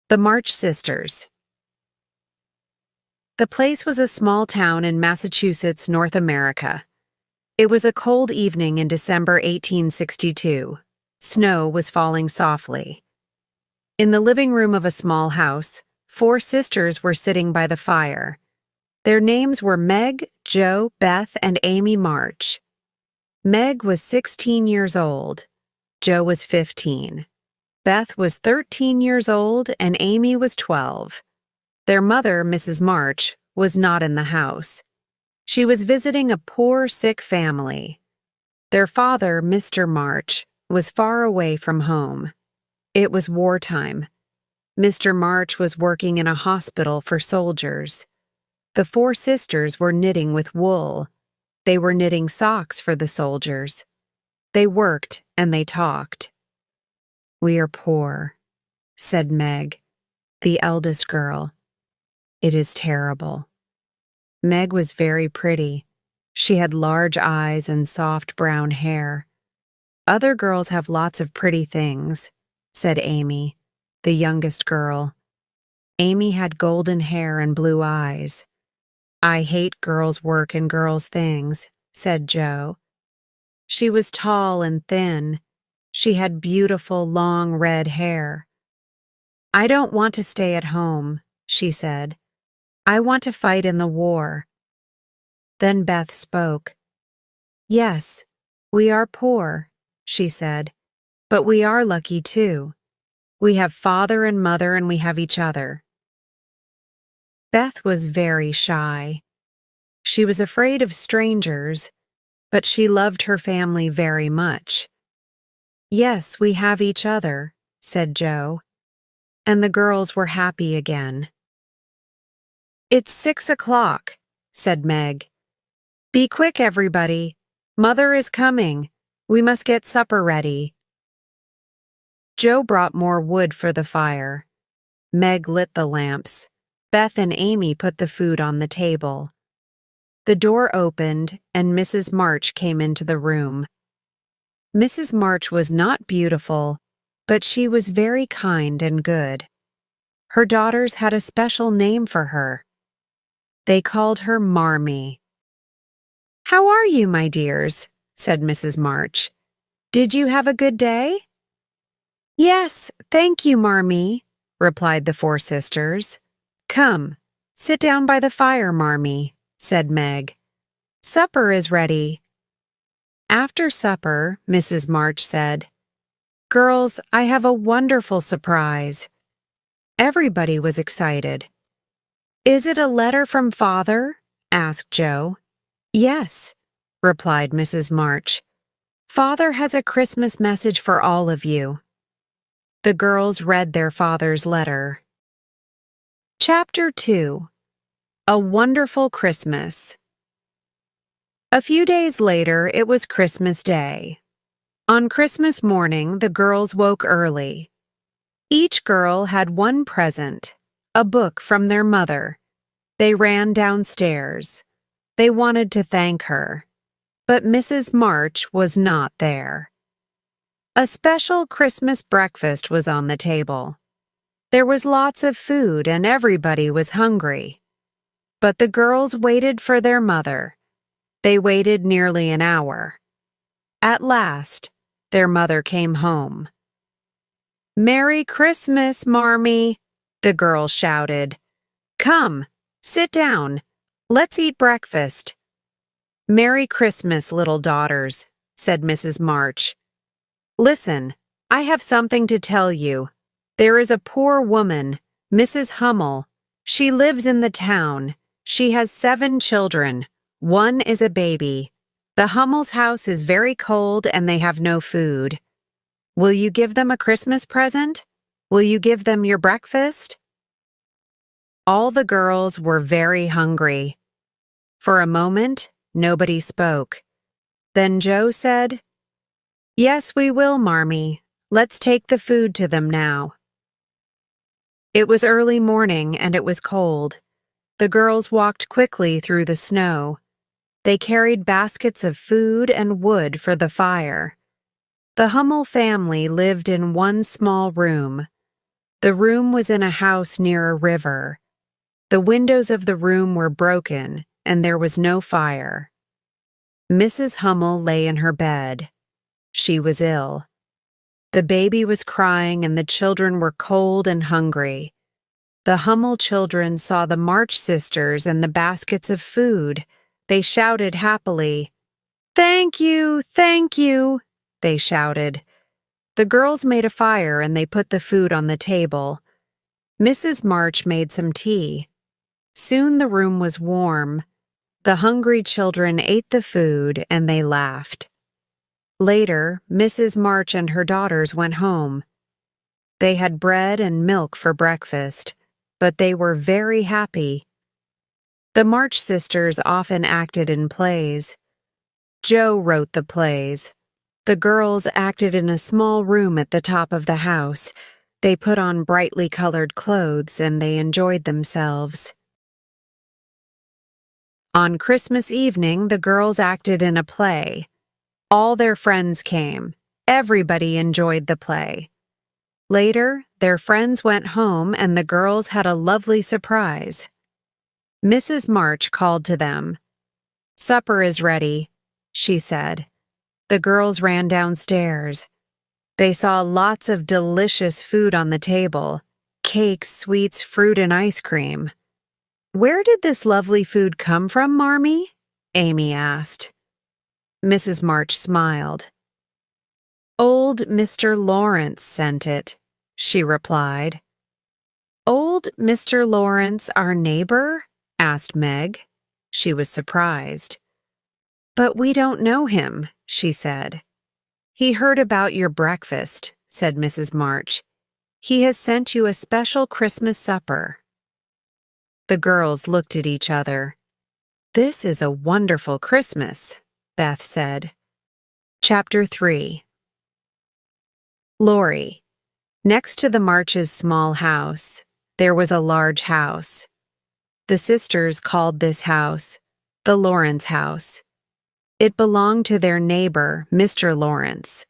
The March Sisters. The place was a small town in Massachusetts, North America. It was a cold evening in December 1862. Snow was falling softly. In the living room of a small house, 4 sisters were sitting by the fire. Their names were Meg, Jo, Beth, and Amy March. Meg was 16 years old. Jo was 15. Beth was 13 years old and Amy was 12. Their mother, Mrs. March, was not in the house. She was visiting a poor, sick family. Their father, Mr. March, was far away from home. It was wartime. Mr. March was working in a hospital for soldiers. The 4 sisters were knitting with wool. They were knitting socks for the soldiers. They worked and they talked. "We are poor," said Meg, the eldest girl. "It is terrible." Meg was very pretty. She had large eyes and soft brown hair. "Other girls have lots of pretty things," said Amy, the youngest girl. Amy had golden hair and blue eyes. "I hate girls' work and girls' things," said Jo. She was tall and thin. She had beautiful, long red hair. "I don't want to stay at home," she said. "I want to fight in the war." Then Beth spoke. "Yes, we are poor," she said, "but we are lucky too. We have father and mother and we have each other." Beth was very shy. She was afraid of strangers, but she loved her family very much. "Yes, we have each other," said Jo, and the girls were happy again. "It's 6 o'clock," said Meg. "Be quick, everybody. Mother is coming. We must get supper ready." Jo brought more wood for the fire. Meg lit the lamps. Beth and Amy put the food on the table. The door opened and Mrs. March came into the room. Mrs. March was not beautiful, but she was very kind and good. Her daughters had a special name for her. They called her Marmee. "How are you, my dears?" said Mrs. March. "Did you have a good day?" "Yes, thank you, Marmee," replied the 4 sisters. "Come, sit down by the fire, Marmee," said Meg. "Supper is ready." After supper, Mrs. March said, "Girls, I have a wonderful surprise." Everybody was excited. "Is it a letter from Father?" asked Jo. "Yes," replied Mrs. March. "Father has a Christmas message for all of you." The girls read their father's letter. Chapter 2. A Wonderful Christmas. A few days later, it was Christmas Day. On Christmas morning, the girls woke early. Each girl had one present, a book from their mother. They ran downstairs. They wanted to thank her, but Mrs. March was not there. A special Christmas breakfast was on the table. There was lots of food and everybody was hungry. But the girls waited for their mother. They waited nearly an hour. At last, their mother came home. "Merry Christmas, Marmee," the girl shouted. "Come, sit down. Let's eat breakfast." "Merry Christmas, little daughters," said Mrs. March. "Listen, I have something to tell you. There is a poor woman, Mrs. Hummel. She lives in the town. She has 7 children. One is a baby. The Hummel's house is very cold and they have no food. Will you give them a Christmas present? Will you give them your breakfast?" All the girls were very hungry. For a moment, nobody spoke. Then Jo said, "Yes, we will, Marmee. Let's take the food to them now." It was early morning and it was cold. The girls walked quickly through the snow. They carried baskets of food and wood for the fire. The Hummel family lived in one small room. The room was in a house near a river. The windows of the room were broken, and there was no fire. Mrs. Hummel lay in her bed. She was ill. The baby was crying, and the children were cold and hungry. The Hummel children saw the March sisters and the baskets of food. They shouted happily. "Thank you, thank you," they shouted. The girls made a fire and they put the food on the table. Mrs. March made some tea. Soon the room was warm. The hungry children ate the food and they laughed. Later, Mrs. March and her daughters went home. They had bread and milk for breakfast, but they were very happy. The March sisters often acted in plays. Joe wrote the plays. The girls acted in a small room at the top of the house. They put on brightly colored clothes and they enjoyed themselves. On Christmas evening, the girls acted in a play. All their friends came. Everybody enjoyed the play. Later, their friends went home and the girls had a lovely surprise. Mrs. March called to them. "Supper is ready," she said. The girls ran downstairs. They saw lots of delicious food on the table: cakes, sweets, fruit, and ice cream. "Where did this lovely food come from, Marmee?" Amy asked. Mrs. March smiled. "Old Mr. Lawrence sent it," she replied. "Old Mr. Lawrence, our neighbor?" asked Meg. She was surprised. "But we don't know him," she said. "He heard about your breakfast," said Mrs. March. "He has sent you a special Christmas supper." The girls looked at each other. "This is a wonderful Christmas," Beth said. Chapter 3. Laurie. Next to the Marches' small house, there was a large house. The sisters called this house the Lawrence house. It belonged to their neighbor, Mr. Lawrence.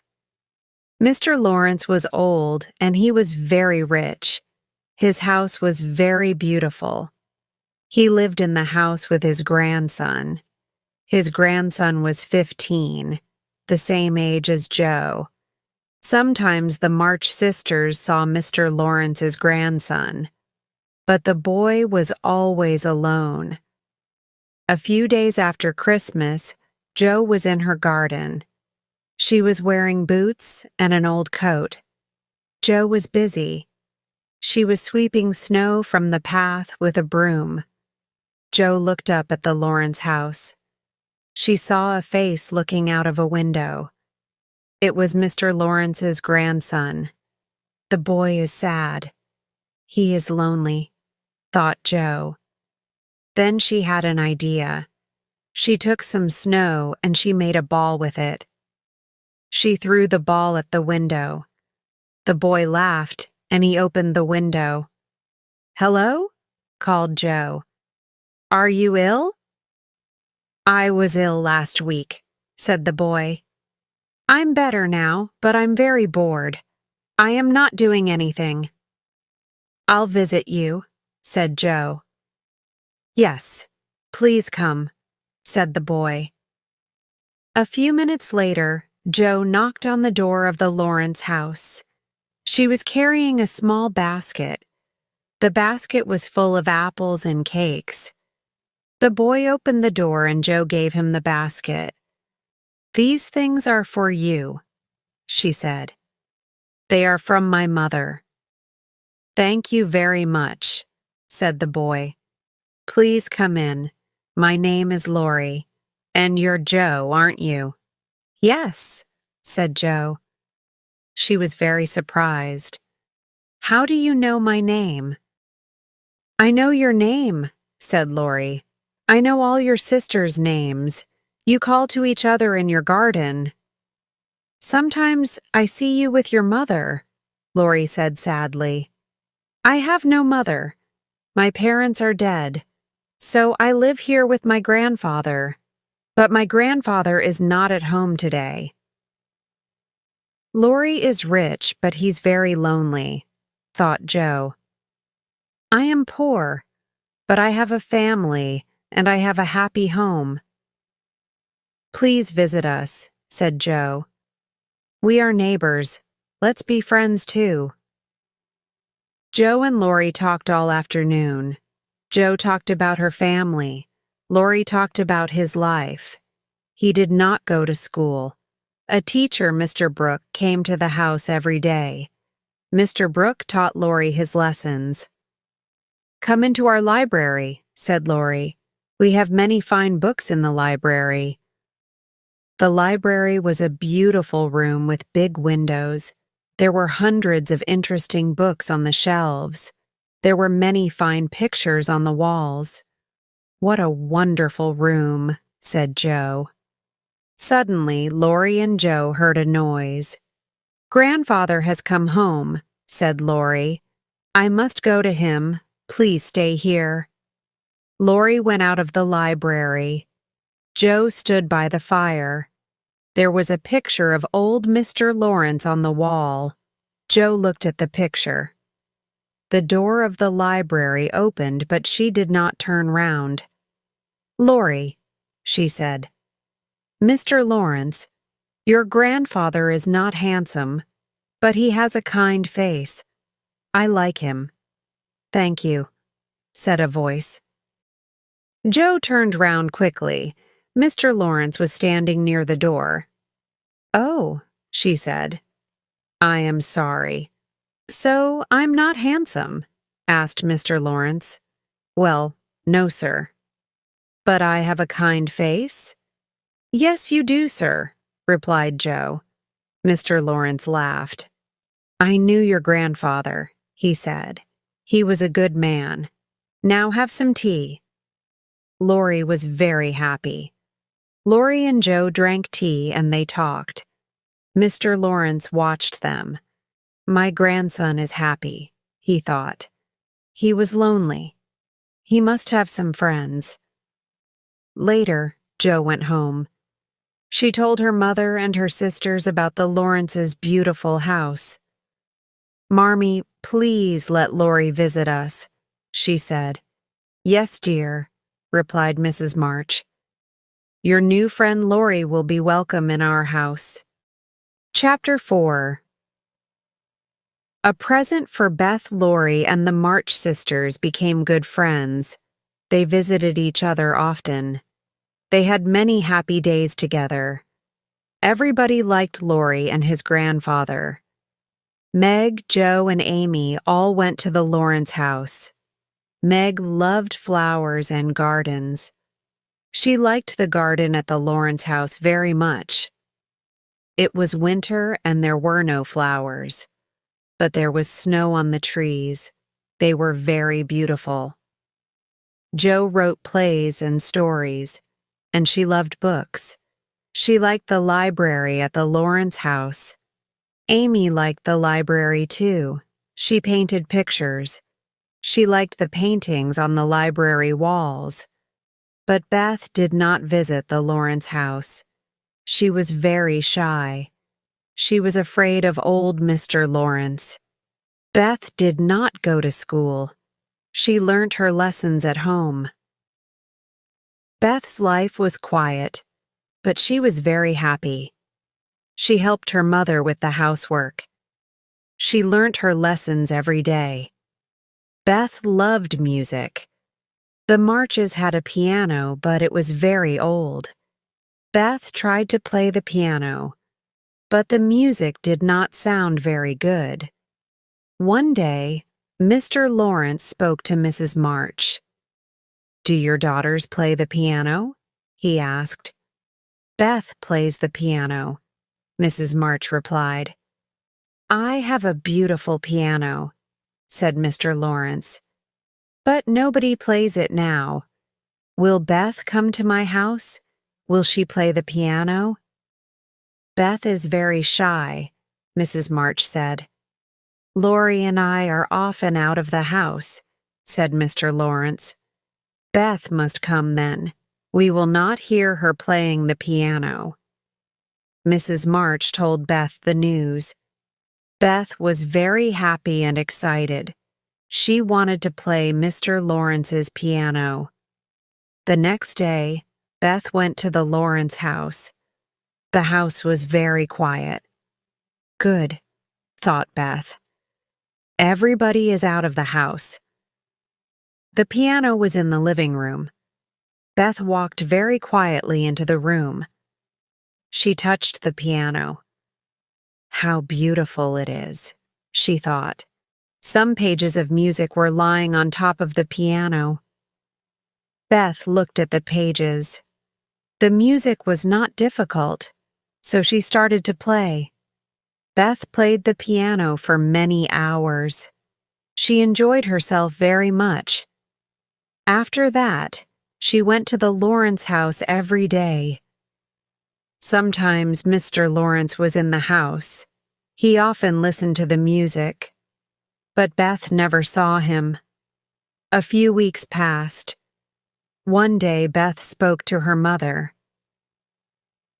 Mr. Lawrence was old and he was very rich. His house was very beautiful. He lived in the house with his grandson. His grandson was 15, the same age as Joe. Sometimes the March sisters saw Mr. Lawrence's grandson, but the boy was always alone. A few days after Christmas, Joe was in her garden. She was wearing boots and an old coat. Joe was busy. She was sweeping snow from the path with a broom. Joe looked up at the Lawrence house. She saw a face looking out of a window. It was Mr. Lawrence's grandson. The boy is sad. He is lonely, thought Joe. Then she had an idea. She took some snow and she made a ball with it. She threw the ball at the window. The boy laughed and he opened the window. "Hello?" called Joe. "Are you ill?" "I was ill last week," said the boy. "I'm better now, but I'm very bored. I am not doing anything." "I'll visit you," said Joe. "Yes, please come," said the boy. A few minutes later, Joe knocked on the door of the Lawrence house. She was carrying a small basket. The basket was full of apples and cakes. The boy opened the door and Joe gave him the basket. "These things are for you," she said. "They are from my mother." "Thank you very much," said the boy. "Please come in. My name is Laurie, and you're Joe, aren't you?" "Yes," said Joe. She was very surprised. "How do you know my name?" "I know your name," said Laurie. "I know all your sisters' names. You call to each other in your garden." "Sometimes I see you with your mother," Laurie said sadly. "I have no mother. My parents are dead, so I live here with my grandfather. But my grandfather is not at home today." "Laurie is rich, but he's very lonely," thought Joe. I am poor, but I have a family and I have a happy home. Please visit us, said Joe. We are neighbors. Let's be friends too. Joe and Lori talked all afternoon. Joe talked about her family. Lori talked about his life. He did not go to school. A teacher, Mr. Brooke, came to the house every day. Mr. Brooke taught Lori his lessons. Come into our library, said Lori. We have many fine books in the library. The library was a beautiful room with big windows. There were hundreds of interesting books on the shelves. There were many fine pictures on the walls. What a wonderful room, said Joe. Suddenly, Lori and Joe heard a noise. Grandfather has come home, said Lori. I must go to him. Please stay here. Lori went out of the library. Joe stood by the fire. There was a picture of old Mr. Lawrence on the wall. Joe looked at the picture. The door of the library opened, but she did not turn round. Lori, she said. Mr. Lawrence, your grandfather is not handsome, but he has a kind face. I like him. Thank you, said a voice. Joe turned round quickly. Mr. Lawrence was standing near the door. Oh, she said. I am sorry. So I'm not handsome? Asked Mr. Lawrence. Well, no, sir. But I have a kind face? Yes, you do, sir, replied Joe. Mr. Lawrence laughed. I knew your grandfather, he said. He was a good man. Now have some tea. Lori was very happy. Lori and Joe drank tea and they talked. Mr. Lawrence watched them. My grandson is happy, he thought. He was lonely. He must have some friends. Later, Joe went home. She told her mother and her sisters about the Lawrences' beautiful house. Marmee, please let Lori visit us, she said. Yes, dear, replied Mrs. March. Your new friend Lori will be welcome in our house. Chapter 4. A present for Beth, Lori, and the March sisters became good friends. They visited each other often. They had many happy days together. Everybody liked Lori and his grandfather. Meg, Joe, and Amy all went to the Lawrence house. Meg loved flowers and gardens. She liked the garden at the Lawrence house very much. It was winter and there were no flowers, but there was snow on the trees. They were very beautiful. Joe wrote plays and stories, and she loved books. She liked the library at the Lawrence house. Amy liked the library too. She painted pictures. She liked the paintings on the library walls. But Beth did not visit the Lawrence house. She was very shy. She was afraid of old Mr. Lawrence. Beth did not go to school. She learnt her lessons at home. Beth's life was quiet, but she was very happy. She helped her mother with the housework. She learnt her lessons every day. Beth loved music. The Marches had a piano, but it was very old. Beth tried to play the piano, but the music did not sound very good. One day, Mr. Lawrence spoke to Mrs. March. Do your daughters play the piano? He asked. Beth plays the piano, Mrs. March replied. I have a beautiful piano, said Mr. Lawrence, but nobody plays it now. Will Beth come to my house? Will she play the piano? Beth is very shy, Mrs. March said. Lori and I are often out of the house, said Mr. Lawrence. Beth must come then. We will not hear her playing the piano. Mrs. March told Beth the news. Beth was very happy and excited. She wanted to play Mr. Lawrence's piano. The next day, Beth went to the Lawrence house. The house was very quiet. Good, thought Beth. Everybody is out of the house. The piano was in the living room. Beth walked very quietly into the room. She touched the piano. How beautiful it is, she thought. Some pages of music were lying on top of the piano. Beth looked at the pages. The music was not difficult, so she started to play. Beth played the piano for many hours. She enjoyed herself very much. After that, she went to the Lawrence house every day. Sometimes Mr. Lawrence was in the house. He often listened to the music. But Beth never saw him. A few weeks passed. One day Beth spoke to her mother.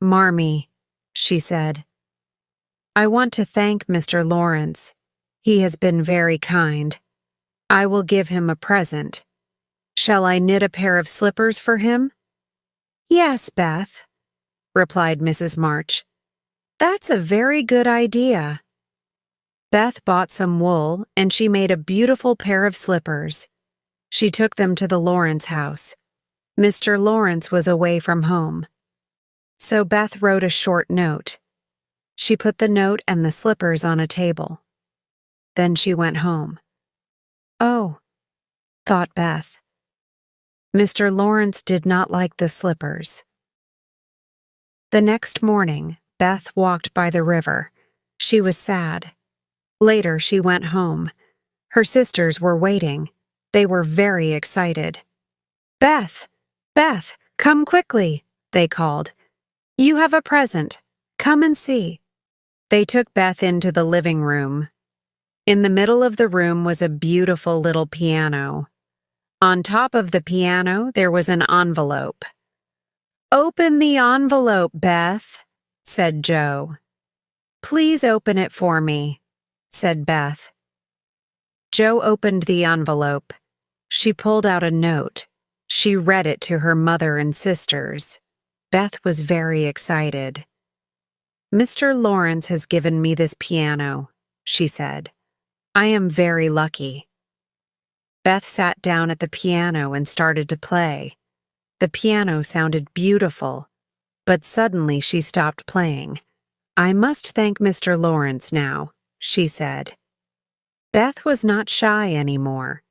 "Marmee," she said, "I want to thank Mr. Lawrence. He has been very kind. I will give him a present. Shall I knit a pair of slippers for him?" "Yes, Beth," replied Mrs. March. "That's a very good idea." Beth bought some wool and she made a beautiful pair of slippers. She took them to the Lawrence house. Mr. Lawrence was away from home. So Beth wrote a short note. She put the note and the slippers on a table. Then she went home. Oh, thought Beth. Mr. Lawrence did not like the slippers. The next morning, Beth walked by the river. She was sad. Later, she went home. Her sisters were waiting. They were very excited. "Beth! Beth, come quickly," they called. "You have a present. Come and see." They took Beth into the living room. In the middle of the room was a beautiful little piano. On top of the piano, there was an envelope. "Open the envelope, Beth," said Joe. "Please open it for me," said Beth. Joe opened the envelope. She pulled out a note. She read it to her mother and sisters. Beth was very excited. "Mr. Lawrence has given me this piano," she said. "I am very lucky." Beth sat down at the piano and started to play. The piano sounded beautiful, but suddenly she stopped playing. "I must thank Mr. Lawrence now," she said. Beth was not shy anymore.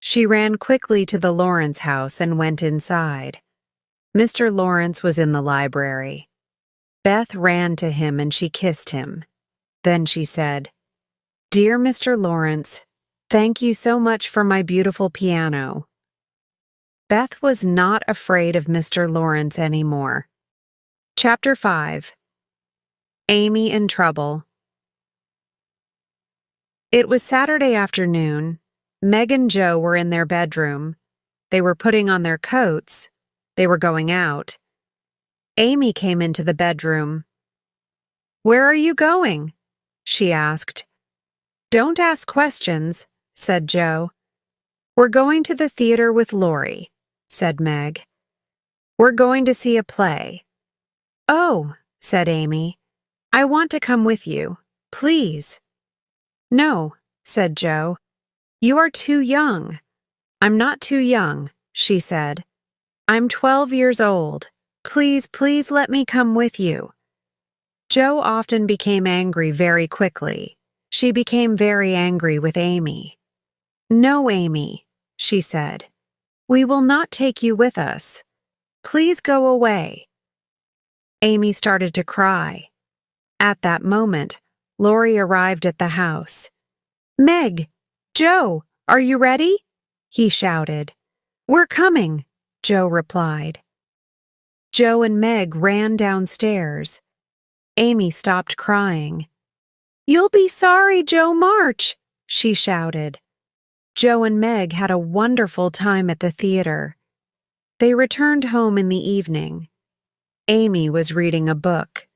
She ran quickly to the Lawrence house and went inside. Mr. Lawrence was in the library. Beth ran to him and she kissed him. Then she said, "Dear Mr. Lawrence, thank you so much for my beautiful piano." Beth was not afraid of Mr. Lawrence anymore. Chapter 5. Amy in Trouble. It was Saturday afternoon. Meg and Joe were in their bedroom. They were putting on their coats. They were going out. Amy came into the bedroom. "Where are you going?" she asked. "Don't ask questions," said Joe. "We're going to the theater with Lori," said Meg. "We're going to see a play." "Oh," said Amy. "I want to come with you. Please." "No," said Joe. "You are too young." "I'm not too young," she said. "I'm 12 years old. Please, please let me come with you." Joe often became angry very quickly. She became very angry with Amy. "No, Amy," she said. "We will not take you with us. Please go away." Amy started to cry. At that moment, Lori arrived at the house. "Meg! Joe! Are you ready?" he shouted. "We're coming," Joe replied. Joe and Meg ran downstairs. Amy stopped crying. "You'll be sorry, Joe March," she shouted. Joe and Meg had a wonderful time at the theater. They returned home in the evening. Amy was reading a book.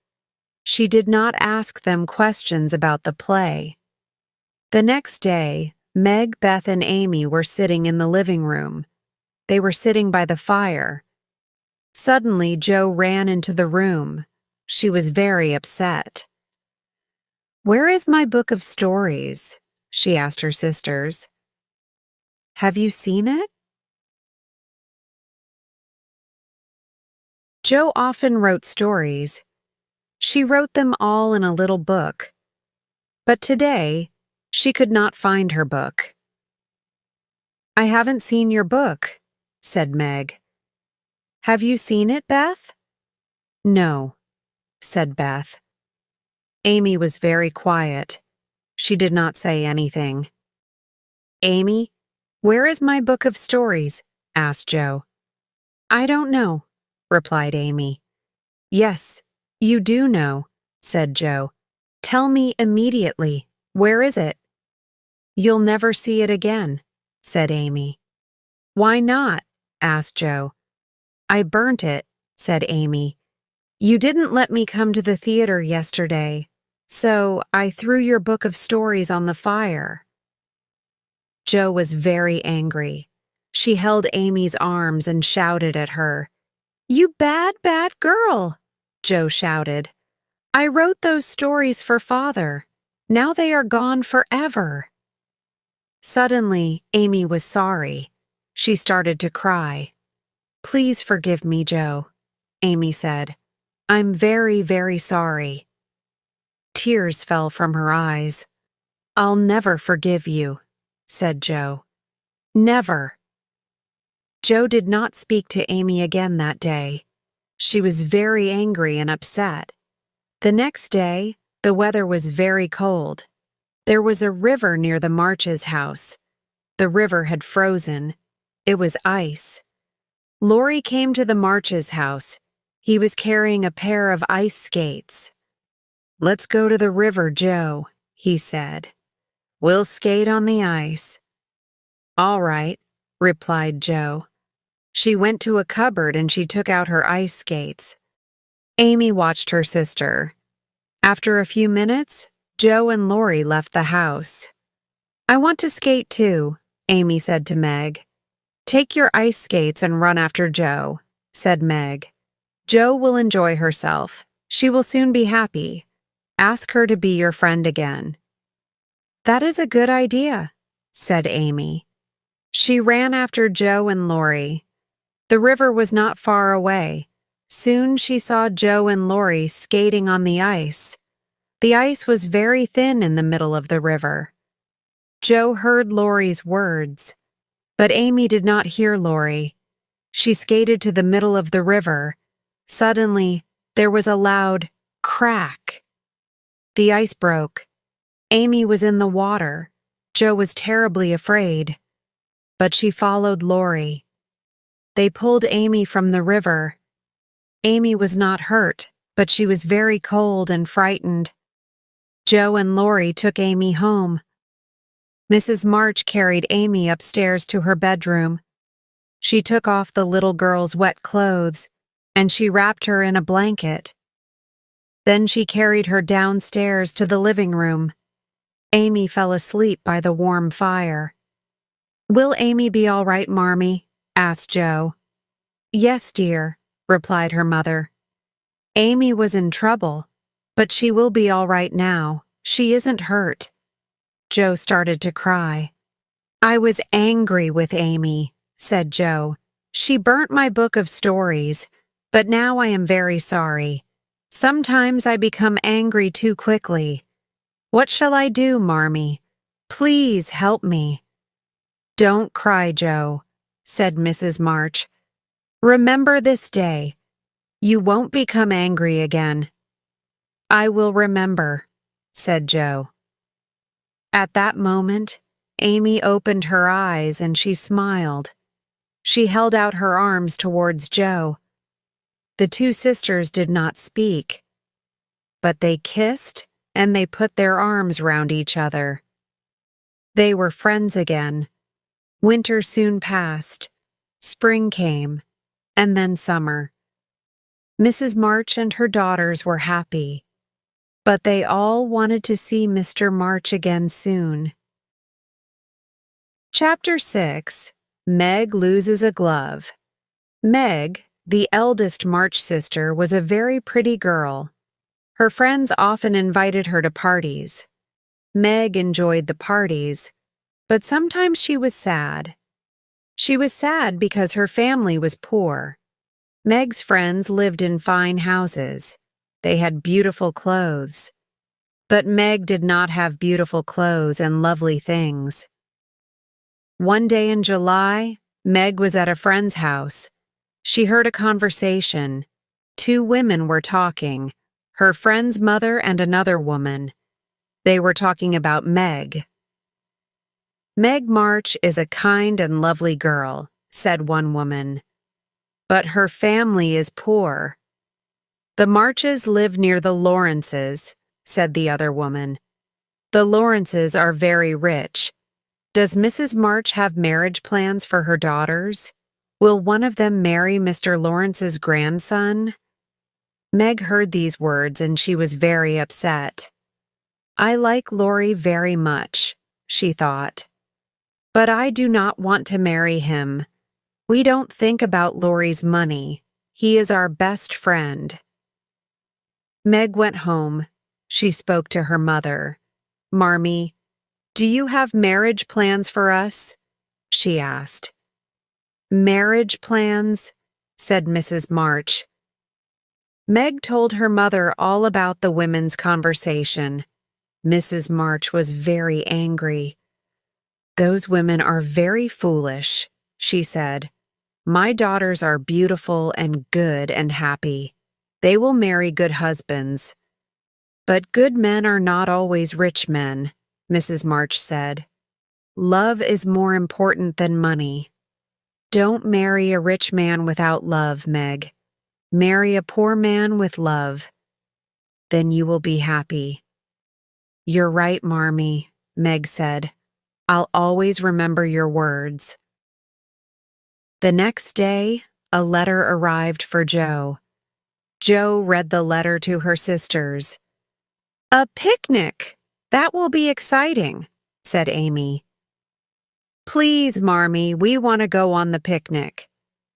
She did not ask them questions about the play. The next day, Meg, Beth, and Amy were sitting in the living room. They were sitting by the fire. Suddenly, Jo ran into the room. She was very upset. "Where is my book of stories?" she asked her sisters. "Have you seen it?" Jo often wrote stories. She wrote them all in a little book. But today, she could not find her book. "I haven't seen your book," said Meg. "Have you seen it, Beth?" "No," said Beth. Amy was very quiet. She did not say anything. "Amy, where is my book of stories?" asked Jo. "I don't know," replied Amy. "Yes, you do know," said Jo. "Tell me immediately. Where is it?" "You'll never see it again," said Amy. "Why not?" asked Jo. "I burnt it," said Amy. "You didn't let me come to the theater yesterday, so I threw your book of stories on the fire." Jo was very angry. She held Amy's arms and shouted at her. "You bad, bad girl," Jo shouted. "I wrote those stories for Father. Now they are gone forever." Suddenly, Amy was sorry. She started to cry. "Please forgive me, Jo," Amy said. "I'm very, very sorry." Tears fell from her eyes. "I'll never forgive you," said Jo. "Never." Jo did not speak to Amy again that day. She was very angry and upset. The next day, the weather was very cold. There was a river near the Marches' house. The river had frozen. It was ice. Laurie came to the Marches' house. He was carrying a pair of ice skates. "Let's go to the river, Jo," he said. "We'll skate on the ice." "All right," replied Jo. She went to a cupboard and she took out her ice skates. Amy watched her sister. After a few minutes, Jo and Laurie left the house. "I want to skate too," Amy said to Meg. "Take your ice skates and run after Jo," said Meg. "Jo will enjoy herself. She will soon be happy. Ask her to be your friend again." "That is a good idea," said Amy. She ran after Jo and Laurie. The river was not far away. Soon she saw Jo and Laurie skating on the ice. The ice was very thin in the middle of the river. Jo heard Laurie's words, but Amy did not hear Laurie. She skated to the middle of the river. Suddenly, there was a loud crack. The ice broke. Amy was in the water. Jo was terribly afraid. But she followed Laurie. They pulled Amy from the river. Amy was not hurt, but she was very cold and frightened. Jo and Laurie took Amy home. Mrs. March carried Amy upstairs to her bedroom. She took off the little girl's wet clothes, and she wrapped her in a blanket. Then she carried her downstairs to the living room. Amy fell asleep by the warm fire. "Will Amy be all right, Marmee?" asked Jo. "Yes, dear," replied her mother. "Amy was in trouble, but she will be all right now. She isn't hurt." Jo started to cry. "I was angry with Amy," said Jo. "She burnt my book of stories, but now I am very sorry. Sometimes I become angry too quickly. What shall I do, Marmee? Please help me." "Don't cry, Jo," said Mrs. March. "Remember this day. You won't become angry again." "I will remember," said Jo. At that moment, Amy opened her eyes and she smiled. She held out her arms towards Jo. The two sisters did not speak, but they kissed and they put their arms round each other. They were friends again. Winter soon passed. Spring came, and then summer. Mrs. March and her daughters were happy. but they all wanted to see Mr. March again soon. Chapter 6. Meg Loses a Glove. Meg, the eldest March sister, was a very pretty girl. Her friends often invited her to parties. Meg enjoyed the parties, but sometimes she was sad. She was sad because her family was poor. Meg's friends lived in fine houses. They had beautiful clothes. But Meg did not have beautiful clothes and lovely things. One day in July, Meg was at a friend's house. She heard a conversation. Two women were talking, her friend's mother and another woman. They were talking about Meg. "Meg March is a kind and lovely girl," said one woman. "But her family is poor." "The Marches live near the Lawrences," said the other woman. "The Lawrences are very rich. Does Mrs. March have marriage plans for her daughters? Will one of them marry Mr. Lawrence's grandson?" Meg heard these words and she was very upset. "I like Laurie very much," she thought. "But I do not want to marry him. We don't think about Laurie's money. He is our best friend." Meg went home. She spoke to her mother. "Marmee, do you have marriage plans for us?" she asked. "Marriage plans?" said Mrs. March. Meg told her mother all about the women's conversation. Mrs. March was very angry. "Those women are very foolish," she said. "My daughters are beautiful and good and happy. They will marry good husbands." "But good men are not always rich men," Mrs. March said. "Love is more important than money. Don't marry a rich man without love, Meg. Marry a poor man with love. Then you will be happy." "You're right, Marmee," Meg said. "I'll always remember your words." The next day, a letter arrived for Jo. Jo read the letter to her sisters. "A picnic! That will be exciting," said Amy. "Please, Marmee, we want to go on the picnic."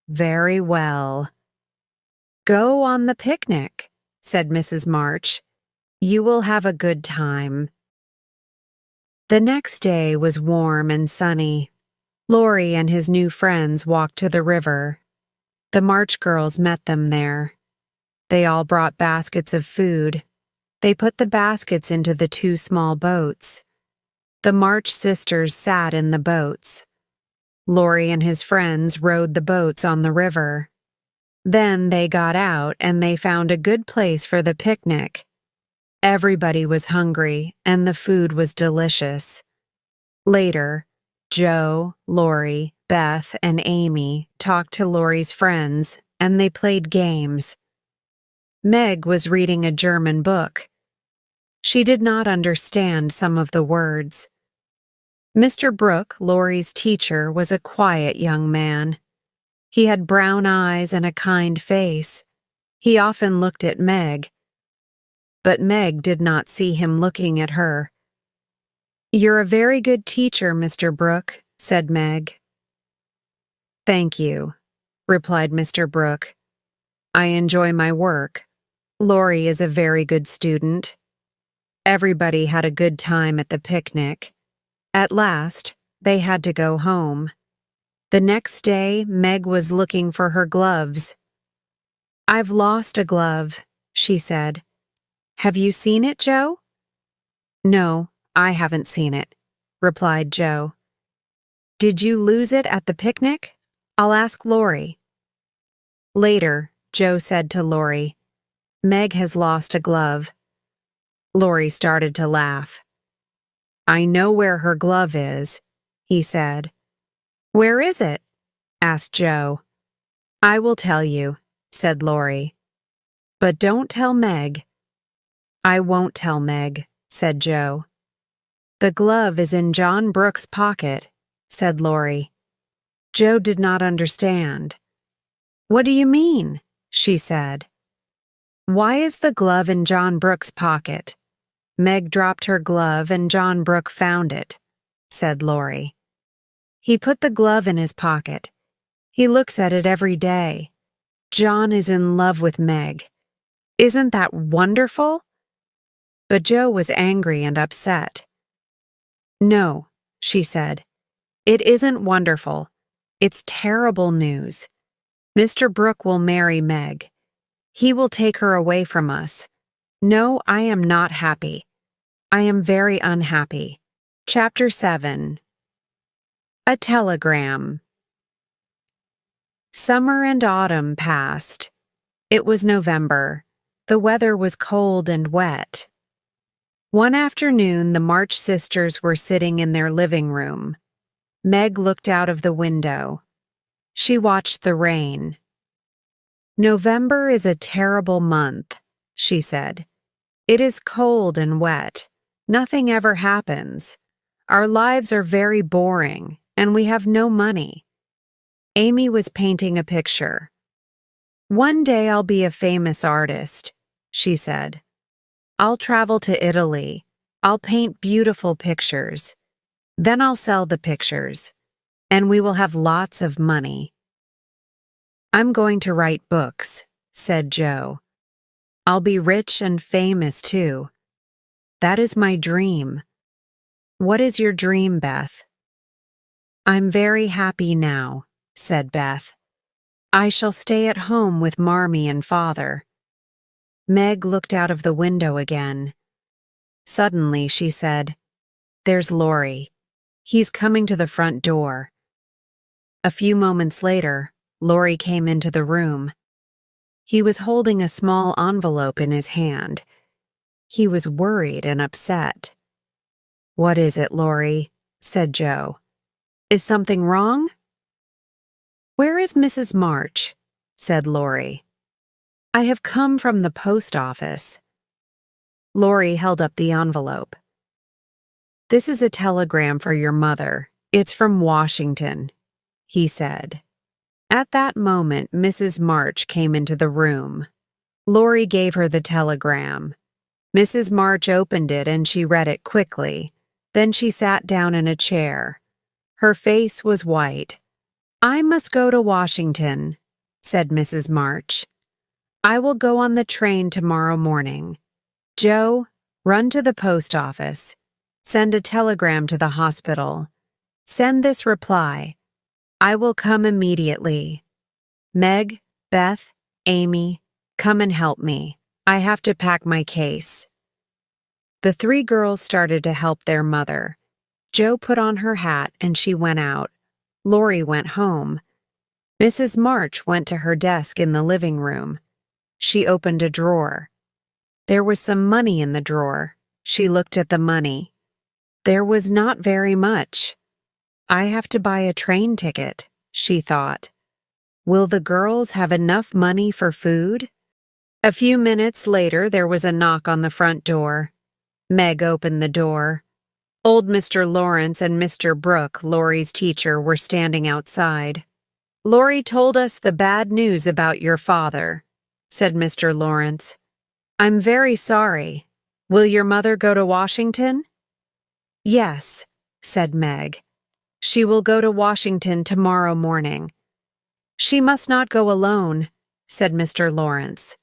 "Very well." "Go on the picnic," said Mrs. March. "You will have a good time." The next day was warm and sunny. Laurie and his new friends walked to the river. The March girls met them there. They all brought baskets of food. They put the baskets into the two small boats. The March sisters sat in the boats. Laurie and his friends rowed the boats on the river. Then they got out and they found a good place for the picnic. Everybody was hungry and the food was delicious. Later, Jo, Laurie, Beth, and Amy talked to Laurie's friends and they played games. Meg was reading a German book. She did not understand some of the words. Mr. Brooke, Laurie's teacher, was a quiet young man. He had brown eyes and a kind face. He often looked at Meg. But Meg did not see him looking at her. "You're a very good teacher, Mr. Brooke," said Meg. "Thank you," replied Mr. Brooke. "I enjoy my work. Laurie is a very good student." Everybody had a good time at the picnic. At last, they had to go home. The next day, Meg was looking for her gloves. "I've lost a glove," she said. "Have you seen it, Jo?" "No, I haven't seen it," replied Jo. "Did you lose it at the picnic? I'll ask Laurie." Later, Jo said to Laurie, "Meg has lost a glove." Laurie started to laugh. "I know where her glove is," he said. "Where is it?" asked Jo. "I will tell you," said Laurie. "But don't tell Meg." "I won't tell Meg," said Jo. "The glove is in John Brooks' pocket," said Laurie. Jo did not understand. "What do you mean?" she said. "Why is the glove in John Brooks' pocket?" Meg dropped her glove and John Brooke found it, said Laurie. He put the glove in his pocket. He looks at it every day. John is in love with Meg. Isn't that wonderful? But Jo was angry and upset. No, she said. It isn't wonderful. It's terrible news. Mr. Brooke will marry Meg. He will take her away from us. No, I am not happy. I am very unhappy. Chapter 7. A telegram. Summer and autumn passed. It was November. The weather was cold and wet. One afternoon, the March sisters were sitting in their living room. Meg looked out of the window. She watched the rain. November is a terrible month, she said. It is cold and wet. Nothing ever happens. Our lives are very boring, and we have no money. Amy was painting a picture. One day I'll be a famous artist, she said. I'll travel to Italy. I'll paint beautiful pictures. Then I'll sell the pictures, and we will have lots of money. I'm going to write books, said Jo. I'll be rich and famous too. That is my dream. What is your dream, Beth? I'm very happy now, said Beth. I shall stay at home with Marmee and Father. Meg looked out of the window again. Suddenly she said, There's Laurie. He's coming to the front door. A few moments later, Laurie came into the room. He was holding a small envelope in his hand. He was worried and upset. What is it, Laurie? Said Jo. Is something wrong? Where is Mrs. March? Said Laurie. I have come from the post office. Laurie held up the envelope. This is a telegram for your mother. It's from Washington, he said. At that moment, Mrs. March came into the room. Laurie gave her the telegram. Mrs. March opened it and she read it quickly. Then she sat down in a chair. Her face was white. I must go to Washington, said Mrs. March. I will go on the train tomorrow morning. Jo, run to the post office. Send a telegram to the hospital. Send this reply. I will come immediately. Meg, Beth, Amy, come and help me. I have to pack my case. The three girls started to help their mother. Jo put on her hat and she went out. Laurie went home. Mrs. March went to her desk in the living room. She opened a drawer. There was some money in the drawer. She looked at the money. There was not very much. I have to buy a train ticket, she thought. Will the girls have enough money for food? A few minutes later, there was a knock on the front door. Meg opened the door. Old Mr. Lawrence and Mr. Brooke, Laurie's teacher, were standing outside. Laurie told us the bad news about your father, said Mr. Lawrence. I'm very sorry. Will your mother go to Washington? Yes, said Meg. She will go to Washington tomorrow morning. She must not go alone, said Mr. Lawrence.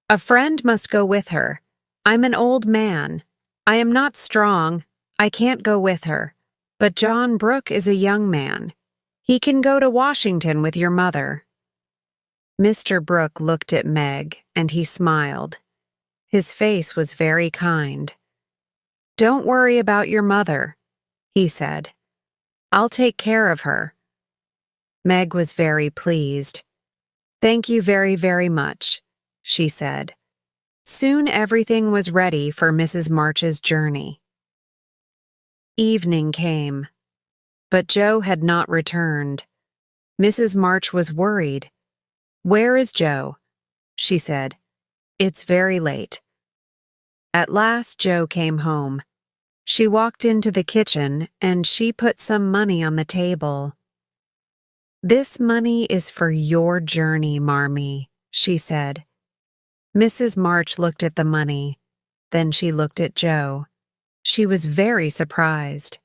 A friend must go with her. I'm an old man. I am not strong. I can't go with her. But John Brooke is a young man. He can go to Washington with your mother. Mr. Brooke looked at Meg, and he smiled. His face was very kind. Don't worry about your mother, he said. I'll take care of her. Meg was very pleased. Thank you very, very much, she said. Soon everything was ready for Mrs. March's journey. Evening came, but Jo had not returned. Mrs. March was worried. Where is Jo? She said. It's very late. At last Jo came home. She walked into the kitchen and she put some money on the table. This money is for your journey, Marmee, she said. Mrs. March looked at the money. Then she looked at Joe. She was very surprised.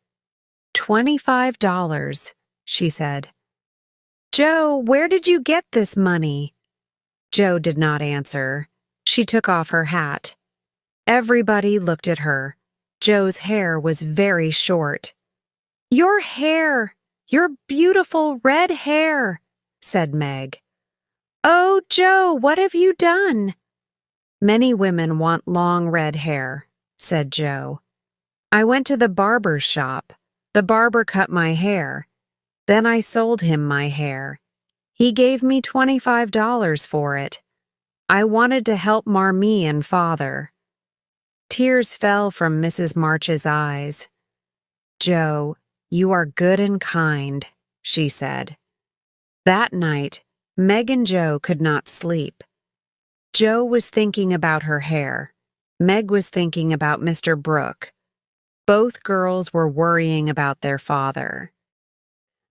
$25, she said. Joe, where did you get this money? Joe did not answer. She took off her hat. Everybody looked at her. Joe's hair was very short. Your hair! Your beautiful red hair, said Meg. Oh, Joe, what have you done? Many women want long red hair, said Joe. I went to the barber's shop. The barber cut my hair. Then I sold him my hair. He gave me $25 for it. I wanted to help Marmee and Father. Tears fell from Mrs. March's eyes. Joe, you are good and kind, she said. That night, Meg and Joe could not sleep. Joe was thinking about her hair. Meg was thinking about Mr. Brooke. Both girls were worrying about their father.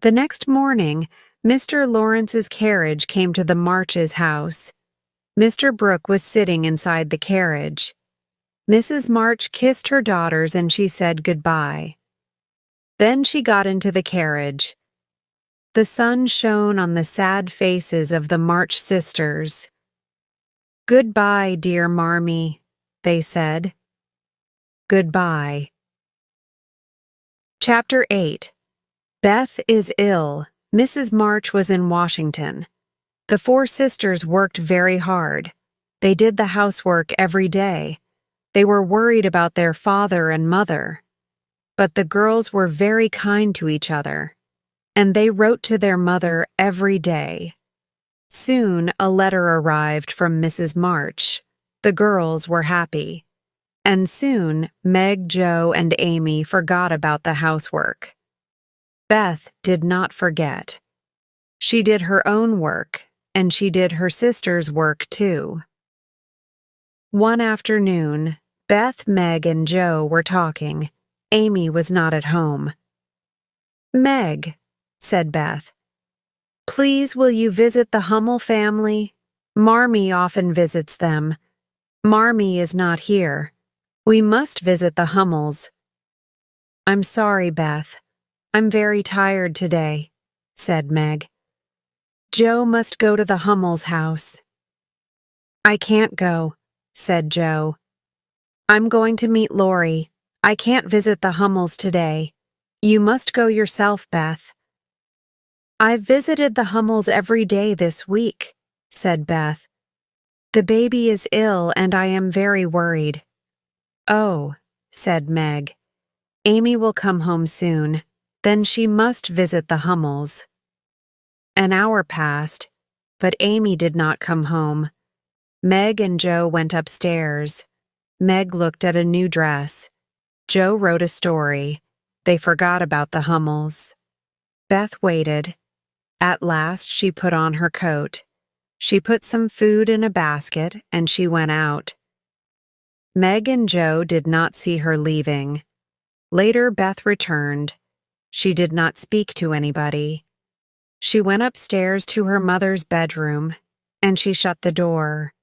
The next morning, Mr. Lawrence's carriage came to the Marches' house. Mr. Brooke was sitting inside the carriage. Mrs. March kissed her daughters and she said goodbye. Then she got into the carriage. The sun shone on the sad faces of the March sisters. Goodbye, dear Marmee, they said. Goodbye. Chapter 8. Beth is ill. Mrs. March was in Washington. The four sisters worked very hard. They did the housework every day. They were worried about their father and mother. But the girls were very kind to each other, and they wrote to their mother every day. Soon a letter arrived from Mrs. March. The girls were happy. And soon Meg, Joe, and Amy forgot about the housework. Beth did not forget. She did her own work, and she did her sister's work too. One afternoon, Beth, Meg, and Joe were talking. Amy was not at home. Meg, said Beth, please will you visit the Hummel family? Marmee often visits them. Marmee is not here. We must visit the Hummels. I'm sorry, Beth. I'm very tired today, said Meg. Joe must go to the Hummels' house. I can't go, said Joe. I'm going to meet Laurie. I can't visit the Hummels today. You must go yourself, Beth. I've visited the Hummels every day this week, said Beth. The baby is ill and I am very worried. Oh, said Meg. Amy will come home soon. Then she must visit the Hummels. An hour passed, but Amy did not come home. Meg and Joe went upstairs. Meg looked at a new dress. Joe wrote a story. They forgot about the Hummels. Beth waited. At last she put on her coat. She put some food in a basket and she went out. Meg and Joe did not see her leaving. Later Beth returned. She did not speak to anybody. She went upstairs to her mother's bedroom and she shut the door.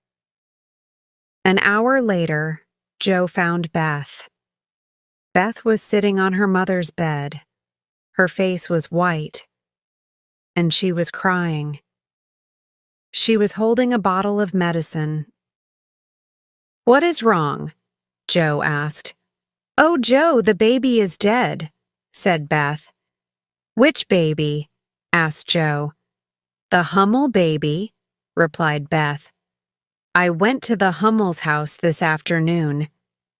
An hour later, Joe found Beth. Beth was sitting on her mother's bed. Her face was white, and she was crying. She was holding a bottle of medicine. What is wrong? Joe asked. Oh, Joe, the baby is dead, said Beth. Which baby? Asked Joe. The Hummel baby, replied Beth. I went to the Hummel's house this afternoon.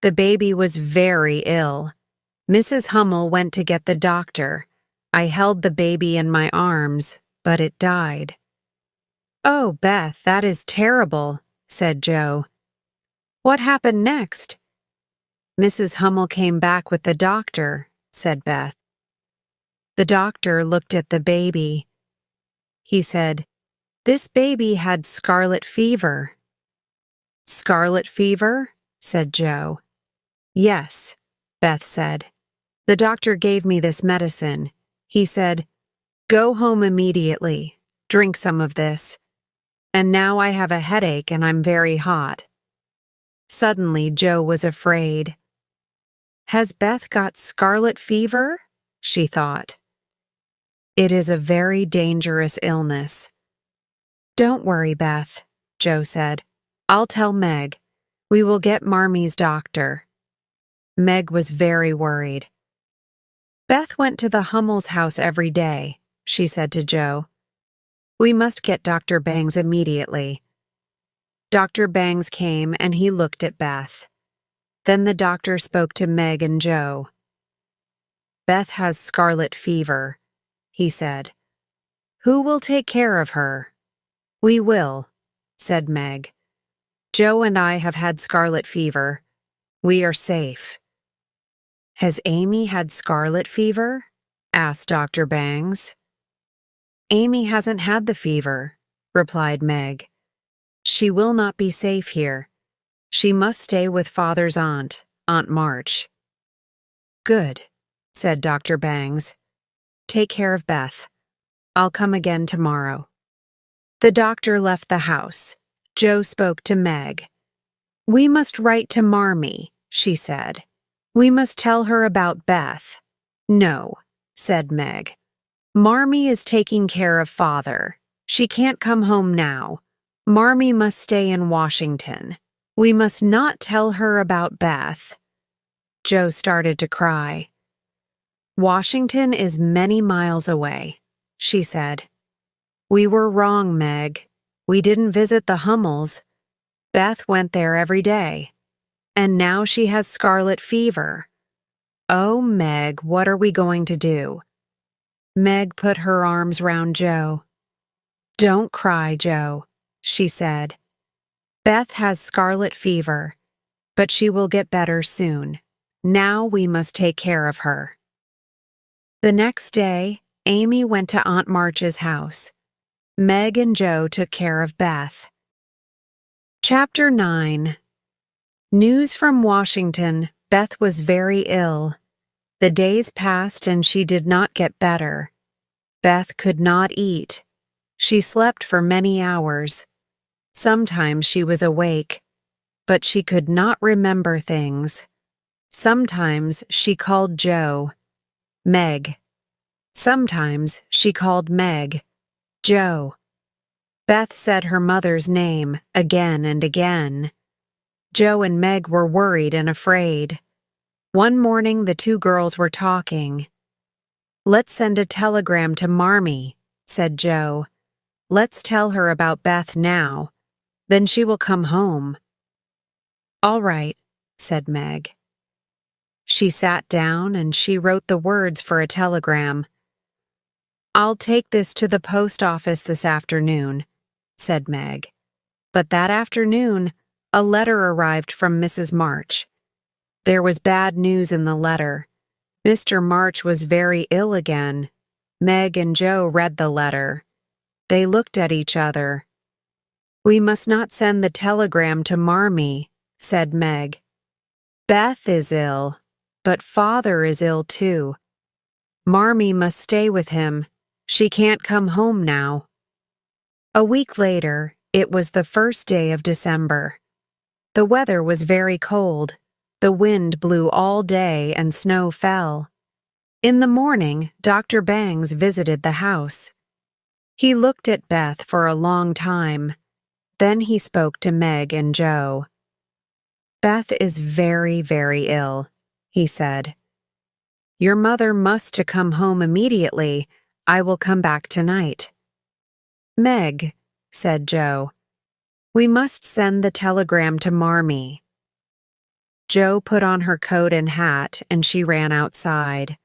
The baby was very ill. Mrs. Hummel went to get the doctor. I held the baby in my arms, but it died. Oh, Beth, that is terrible, said Joe. What happened next? Mrs. Hummel came back with the doctor, said Beth. The doctor looked at the baby. He said, This baby had scarlet fever. Scarlet fever? Said Joe. Yes, Beth said. The doctor gave me this medicine. He said, Go home immediately. Drink some of this. And now I have a headache and I'm very hot. Suddenly, Joe was afraid. "Has Beth got scarlet fever?" she thought. "It is a very dangerous illness." "Don't worry, Beth," Joe said. "I'll tell Meg. We will get Marmie's doctor." Meg was very worried. "Beth went to the Hummel's house every day," she said to Joe. "We must get Dr. Bangs immediately." Dr. Bangs came and he looked at Beth. Then the doctor spoke to Meg and Joe. "Beth has scarlet fever," he said. "Who will take care of her?" "We will," said Meg. "Joe and I have had scarlet fever. We are safe." "Has Amy had scarlet fever?" asked Dr. Bangs. "Amy hasn't had the fever," replied Meg. "She will not be safe here. She must stay with Father's aunt, Aunt March." "Good," said Dr. Bangs. "Take care of Beth. I'll come again tomorrow." The doctor left the house. Joe spoke to Meg. "We must write to Marmie," she said. "We must tell her about Beth." "No," said Meg. "Marmie is taking care of Father. She can't come home now. Marmie must stay in Washington. We must not tell her about Beth." Joe started to cry. "Washington is many miles away," she said. "We were wrong, Meg. We didn't visit the Hummels. Beth went there every day. And now she has scarlet fever. Oh, Meg, what are we going to do?" Meg put her arms round Joe. "Don't cry, Joe," she said. "Beth has scarlet fever, but she will get better soon. Now we must take care of her." The next day, Amy went to Aunt March's house. Meg and Joe took care of Beth. Chapter 9. News from Washington. Beth was very ill. The days passed and she did not get better. Beth could not eat. She slept for many hours. Sometimes she was awake, but she could not remember things. Sometimes she called Joe, Meg. Sometimes she called Meg, Joe. Beth said her mother's name again and again. Joe and Meg were worried and afraid. One morning the two girls were talking. "Let's send a telegram to Marmie," said Joe. "Let's tell her about Beth now. Then she will come home." "All right," said Meg. She sat down and she wrote the words for a telegram. "I'll take this to the post office this afternoon," said Meg. But that afternoon, a letter arrived from Mrs. March. There was bad news in the letter. Mr. March was very ill again. Meg and Joe read the letter. They looked at each other. "We must not send the telegram to Marmie," said Meg. "Beth is ill, but Father is ill too. Marmie must stay with him. She can't come home now." A week later, it was the first day of December. The weather was very cold. The wind blew all day and snow fell. In the morning, Dr. Bangs visited the house. He looked at Beth for a long time. Then he spoke to Meg and Joe. "Beth is very, very ill," he said. "Your mother must to come home immediately. I will come back tonight." "Meg," said Joe, "we must send the telegram to Marmie." Joe put on her coat and hat and she ran outside.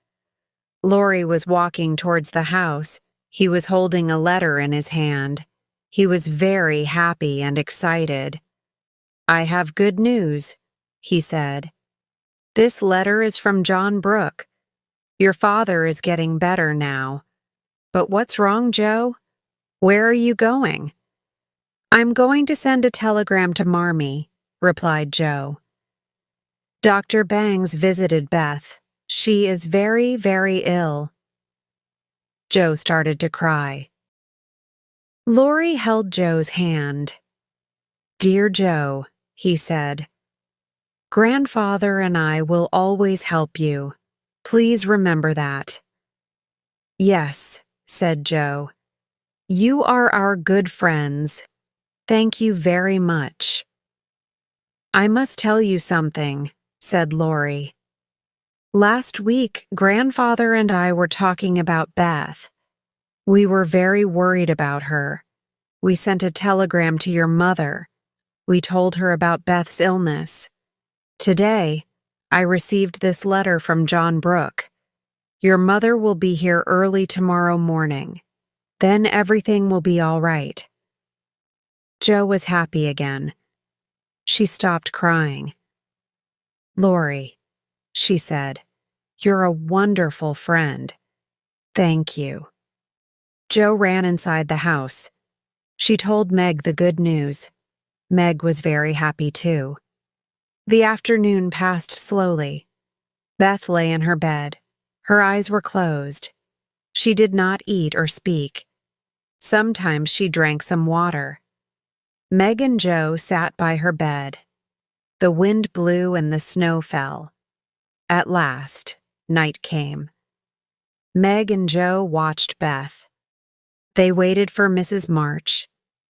Laurie was walking towards the house. He was holding a letter in his hand. He was very happy and excited. "I have good news," he said. "This letter is from John Brooke. Your father is getting better now. But what's wrong, Joe? Where are you going?" "I'm going to send a telegram to Marmie," replied Joe. Dr. Bangs visited Beth. She is very, very ill. Joe started to cry. Laurie held Joe's hand. "Dear Joe," he said, Grandfather and I will always help you. Please remember that. Yes, said Joe. You are our good friends. Thank you very much. I must tell you something, said Lori. Last week, Grandfather and I were talking about Beth. We were very worried about her. We sent a telegram to your mother. We told her about Beth's illness. Today, I received this letter from John Brooke. Your mother will be here early tomorrow morning. Then everything will be all right. Joe was happy again. She stopped crying. Lori, she said, you're a wonderful friend. Thank you. Joe ran inside the house. She told Meg the good news. Meg was very happy too. The afternoon passed slowly. Beth lay in her bed. Her eyes were closed. She did not eat or speak. Sometimes she drank some water. Meg and Joe sat by her bed. The wind blew and the snow fell. At last, night came. Meg and Joe watched Beth. They waited for Mrs. March,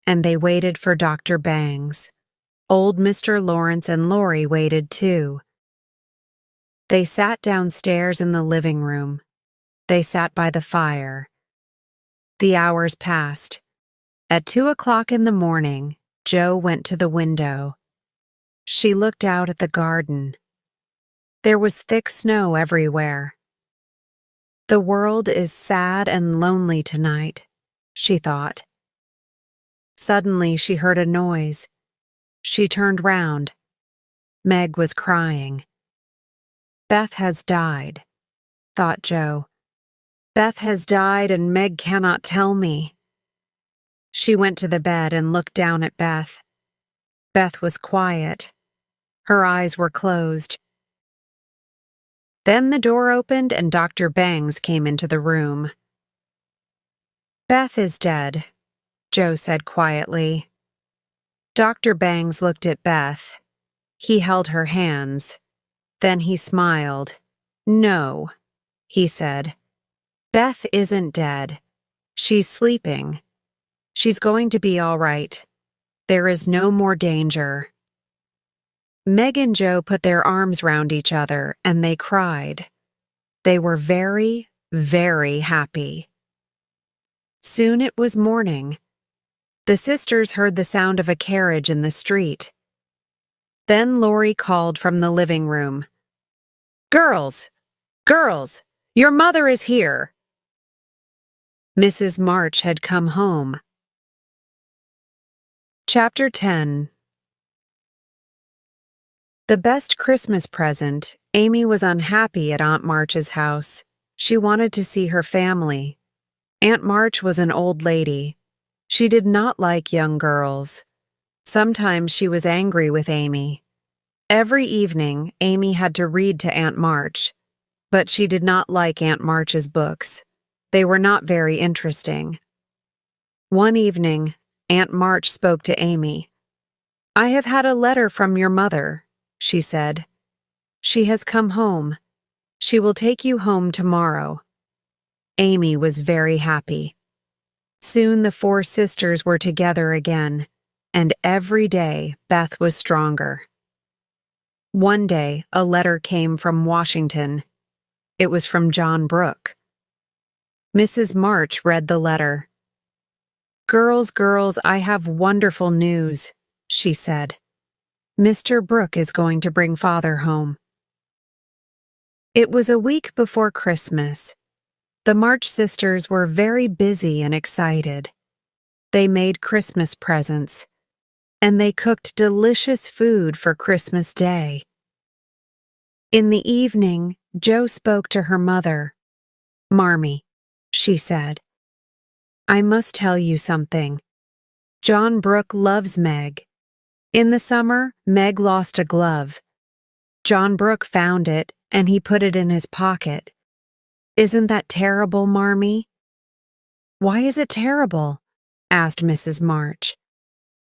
and they waited for Dr. Bangs. Old Mr. Lawrence and Lori waited too. They sat downstairs in the living room. They sat by the fire. The hours passed. At 2:00 in the morning, Joe went to the window. She looked out at the garden. There was thick snow everywhere. The world is sad and lonely tonight, she thought. Suddenly she heard a noise. She turned round. Meg was crying. Beth has died, thought Joe. Beth has died and Meg cannot tell me. She went to the bed and looked down at Beth. Beth was quiet. Her eyes were closed. Then the door opened and Dr. Bangs came into the room. Beth is dead, Joe said quietly. Dr. Bangs looked at Beth. He held her hands. Then he smiled. No, he said. Beth isn't dead. She's sleeping. She's going to be all right. There is no more danger. Meg and Joe put their arms round each other and they cried. They were very, very happy. Soon it was morning. The sisters heard the sound of a carriage in the street. Then Lori called from the living room. Girls! Girls! Your mother is here! Mrs. March had come home. Chapter 10. The best Christmas present, Amy was unhappy at Aunt March's house. She wanted to see her family. Aunt March was an old lady. She did not like young girls. Sometimes she was angry with Amy. Every evening, Amy had to read to Aunt March, but she did not like Aunt March's books. They were not very interesting. One evening, Aunt March spoke to Amy. I have had a letter from your mother, she said. She has come home. She will take you home tomorrow. Amy was very happy. Soon the four sisters were together again, and every day Beth was stronger. One day, a letter came from Washington. It was from John Brooke. Mrs. March read the letter. Girls, girls, I have wonderful news, she said. Mr. Brooke is going to bring Father home. It was a week before Christmas. The March sisters were very busy and excited. They made Christmas presents, and they cooked delicious food for Christmas Day. In the evening, Jo spoke to her mother. Marmee, she said, I must tell you something. John Brooke loves Meg. In the summer, Meg lost a glove. John Brooke found it, and he put it in his pocket. Isn't that terrible, Marmee? Why is it terrible? Asked Mrs. March.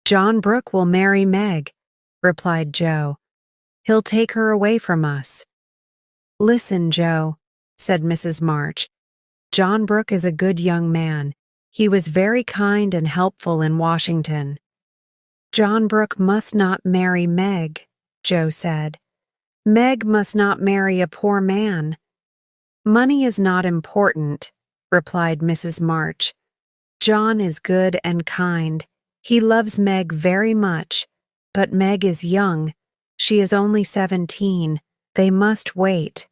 John Brooke will marry Meg, replied Jo. He'll take her away from us. Listen, Joe, said Mrs. March. John Brooke is a good young man. He was very kind and helpful in Washington. John Brooke must not marry Meg, Joe said. Meg must not marry a poor man. Money is not important, replied Mrs. March. John is good and kind. He loves Meg very much, but Meg is young. She is only 17. They must wait.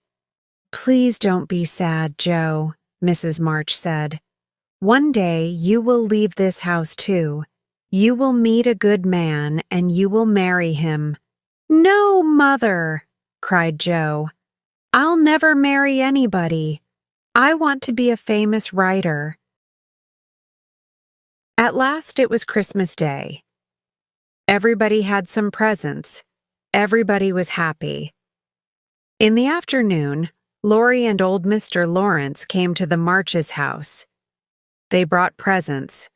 Please don't be sad, Joe, Mrs. March said. One day you will leave this house too. You will meet a good man and you will marry him. No, Mother, cried Joe. I'll never marry anybody. I want to be a famous writer. At last it was Christmas Day. Everybody had some presents. Everybody was happy. In the afternoon, Laurie and old Mr. Lawrence came to the Marches' house. They brought presents.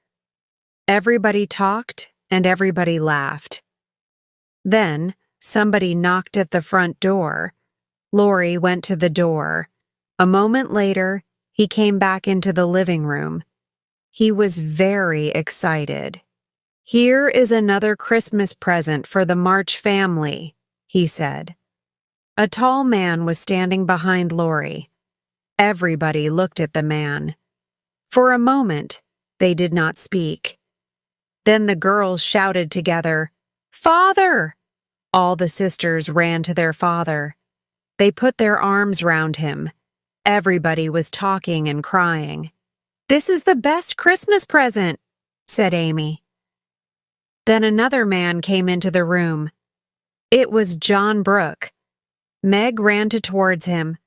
Everybody talked and everybody laughed. Then somebody knocked at the front door. Laurie went to the door. A moment later, he came back into the living room. He was very excited. Here is another Christmas present for the March family, he said. A tall man was standing behind Laurie. Everybody looked at the man. For a moment, they did not speak. Then the girls shouted together, "Father!" All the sisters ran to their father. They put their arms round him. Everybody was talking and crying. "This is the best Christmas present," said Amy. Then another man came into the room. It was John Brooke. Meg ran towards him.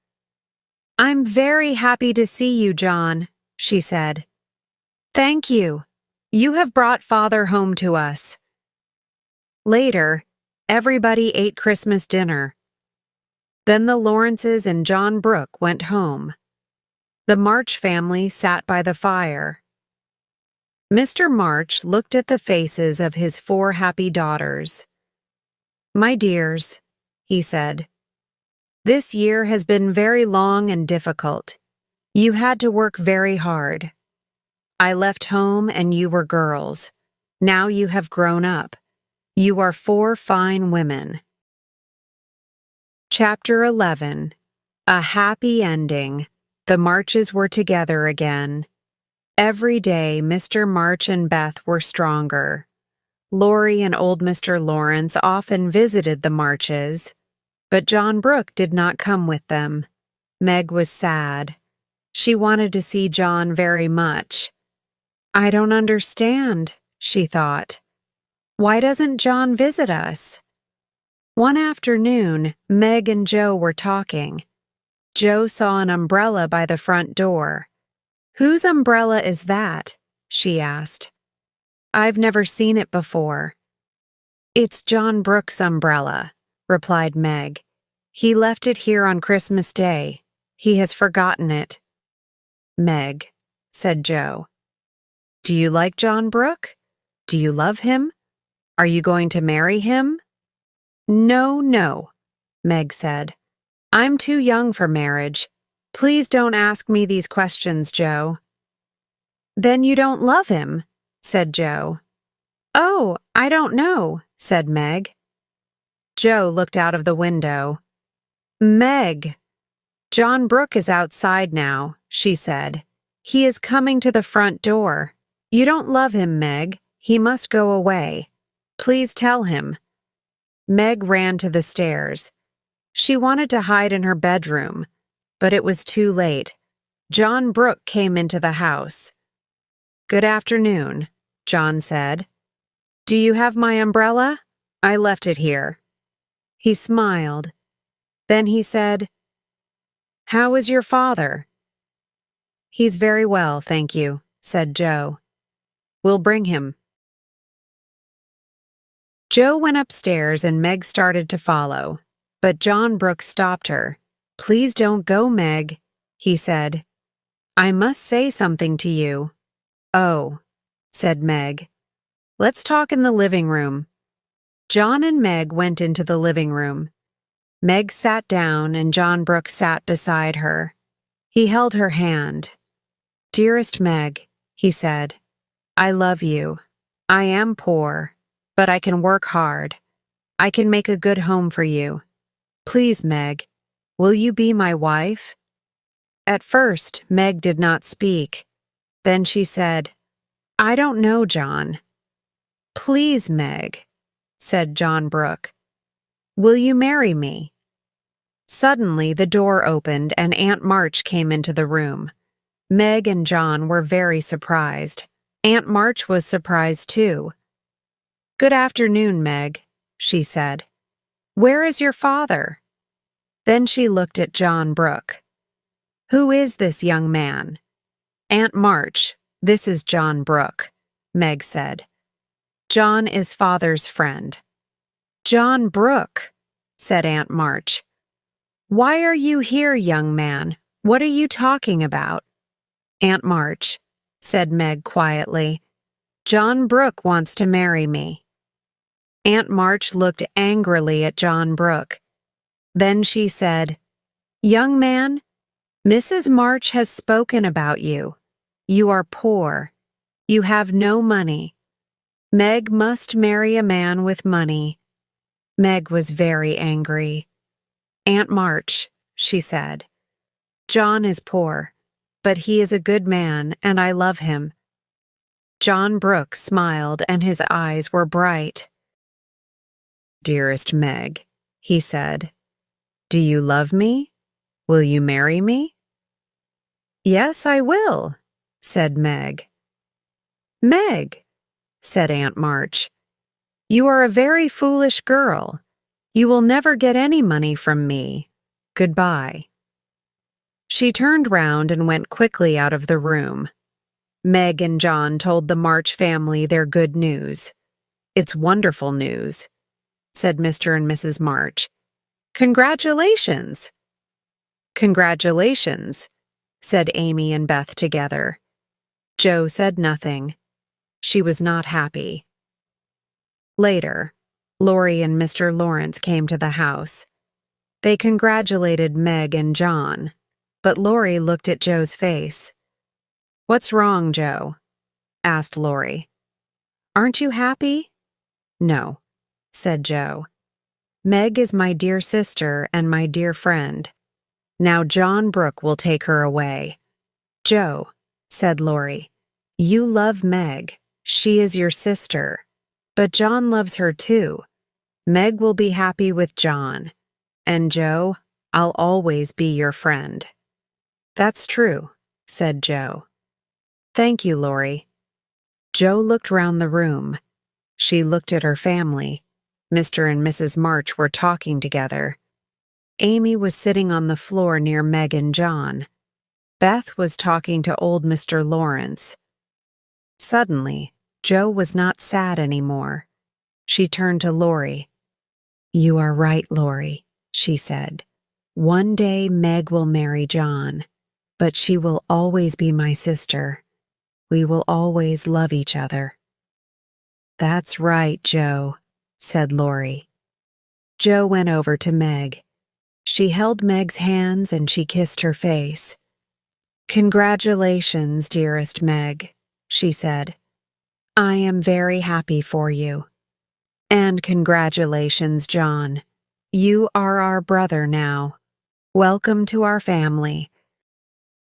"I'm very happy to see you, John," she said. "Thank you. You have brought Father home to us." Later, everybody ate Christmas dinner. Then the Lawrences and John Brooke went home. The March family sat by the fire. Mr. March looked at the faces of his 4 happy daughters. "My dears," he said, "this year has been very long and difficult. You had to work very hard. I left home and you were girls. Now you have grown up. You are 4 fine women." Chapter 11. A Happy Ending. The Marches were together again. Every day Mr. March and Beth were stronger. Laurie and old Mr. Lawrence often visited the Marches, but John Brooke did not come with them. Meg was sad. She wanted to see John very much. "I don't understand," she thought. "Why doesn't John visit us?" One afternoon, Meg and Joe were talking. Joe saw an umbrella by the front door. "Whose umbrella is that?" she asked. "I've never seen it before." "It's John Brooke's umbrella," replied Meg. "He left it here on Christmas Day. He has forgotten it." "Meg," said Joe, "do you like John Brooke? Do you love him? Are you going to marry him?" "No, no," Meg said. "I'm too young for marriage. Please don't ask me these questions, Joe." "Then you don't love him," said Joe. "Oh, I don't know," said Meg. Joe looked out of the window. "Meg, John Brooke is outside now," she said. "He is coming to the front door. You don't love him, Meg. He must go away. Please tell him." Meg ran to the stairs. She wanted to hide in her bedroom, but it was too late. John Brooke came into the house. "Good afternoon," John said. "Do you have my umbrella? I left it here." He smiled. Then he said, "How is your father?" "He's very well, thank you," said Joe. "We'll bring him." Joe went upstairs and Meg started to follow, but John Brooke stopped her. "Please don't go, Meg," he said. "I must say something to you." "Oh," said Meg. "Let's talk in the living room." John and Meg went into the living room. Meg sat down and John Brooke sat beside her. He held her hand. "Dearest Meg," he said, "I love you. I am poor, but I can work hard. I can make a good home for you. Please, Meg, will you be my wife?" At first, Meg did not speak. Then she said, "I don't know, John." "Please, Meg," said John Brooke, "will you marry me?" Suddenly, the door opened and Aunt March came into the room. Meg and John were very surprised. Aunt March was surprised too. "Good afternoon, Meg," she said. "Where is your father?" Then she looked at John Brooke. "Who is this young man?" "Aunt March, this is John Brooke," Meg said. "John is father's friend." "John Brooke," said Aunt March. "Why are you here, young man? What are you talking about?" "Aunt March," said Meg quietly, "John Brooke wants to marry me." Aunt March looked angrily at John Brooke. Then she said, "Young man, Mrs. March has spoken about you. You are poor. You have no money. Meg must marry a man with money." Meg was very angry. "Aunt March," she said, "John is poor, but he is a good man and I love him." John Brooke smiled and his eyes were bright. "Dearest Meg," he said, "do you love me? Will you marry me?" "Yes, I will," said Meg. "Meg," said Aunt March, "you are a very foolish girl. You will never get any money from me. Goodbye." She turned round and went quickly out of the room. Meg and John told the March family their good news. "It's wonderful news," said Mr. and Mrs. March. "Congratulations!" "Congratulations," said Amy and Beth together. Jo said nothing. She was not happy. Later, Laurie and Mr. Lawrence came to the house. They congratulated Meg and John, but Laurie looked at Jo's face. "What's wrong, Jo?" asked Laurie. "Aren't you happy?" "No," said Jo. "Meg is my dear sister and my dear friend. Now John Brooke will take her away." "Jo," said Laurie, "you love Meg. She is your sister. But John loves her too. Meg will be happy with John. And Jo, I'll always be your friend." "That's true," said Jo. "Thank you, Laurie." Jo looked round the room. She looked at her family. Mr. and Mrs. March were talking together. Amy was sitting on the floor near Meg and John. Beth was talking to old Mr. Lawrence. Suddenly, Jo was not sad anymore. She turned to Laurie. "You are right, Laurie," she said. "One day Meg will marry John, but she will always be my sister. We will always love each other." "That's right, Jo," said Laurie. Jo went over to Meg. She held Meg's hands and she kissed her face. "Congratulations, dearest Meg," she said. "I am very happy for you. And congratulations, John. You are our brother now. Welcome to our family.